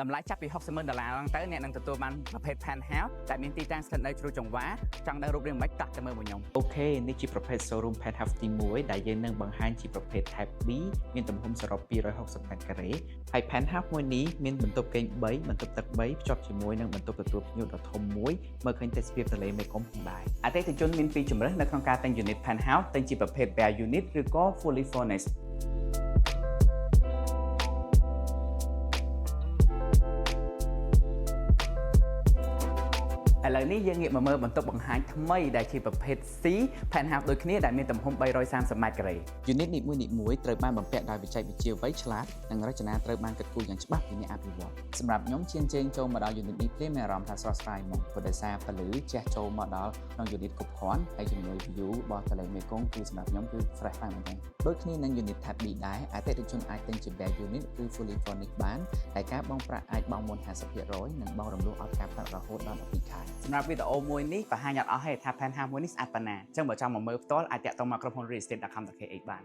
តម្លៃចាប់ពី$60,000ឡើងទៅអ្នកនឹងទទួលបានប្រភេទ penthouse ដែលមានទីតាំងស្ថិតនៅជ្រោយចង្វារចង់ដឹងរូបរាងមិនតោះទៅមើលមកខ្ញុំអូខេនេះជាប្រភេទ showroom penthouse ទី1ដែលយើងនឹងបង្ហាញជាប្រភេទ type B មានទំហំសរុប260ម៉ែត្រការ៉េហើយ penthouse មួយនេះមានបន្ទប់គេង3បន្ទប់ទឹក3ភ្ជាប់ជាមួយនឹងបន្ទប់ទទួលភ្ញៀវដ៏ធំមួយមើលឃើញទេសភាពទន្លេមេគង្គផងដែរអតិថិជនមានពីរជម្រើសនៅក្នុងការទិញ unit penthouse ទិញជាប្រភេទ bare unit ឬក៏ fully furnishedឥឡូវនេះយើងងាកមកមើលបន្ទប់បង្ហាញថ្មីដែលជាប្រភេទ C penthouse ដូចគ្នាដែលមានទំហំ330ម៉ែត្រការ៉េ Unit នីមួយៗត្រូវបានបំពាក់ដោយបច្ចេកវិទ្យាវៃឆ្លាតនិងរចនាត្រូវបានគិតគូរយ៉ាងច្បាស់ពីអ្នកអភិវឌ្ឍសម្រាប់ខ្ញុំឈានជើងចូលមកដល់ Unit នេះព្រាមមានអារម្មណ៍ថាស្រស់ស្រាយមកព្រោះដោយសារពលឺជះចូលមកដល់ក្នុង Unit គ្រប់គ្រាន់ហើយជំនួយ view របស់ទន្លេមេគង្គគឺសម្រាប់ខ្ញុំគឺ fresh ខ្លាំងមែនទែនដូចគ្នានឹង Unit Type B ដែរអតិថិជនអាចទិញជា bare unit ឬ fully furnished បានហើយការបង់ប្រាក់អាចបង់មុន 50% និងបង់រំលោះអត់ការប្រាក់រហូតដល់12ខែសម្រាប់វីដេអូមួយនេះបង្ហាញអត់អស់ទេថា penthouse មួយនេះស្អាតប៉ុណ្ណាអញ្ចឹងបើចង់មកមើលផ្ទាល់អាចតាក់ទងមកក្រុមហ៊ុន real estate.com.kh បាន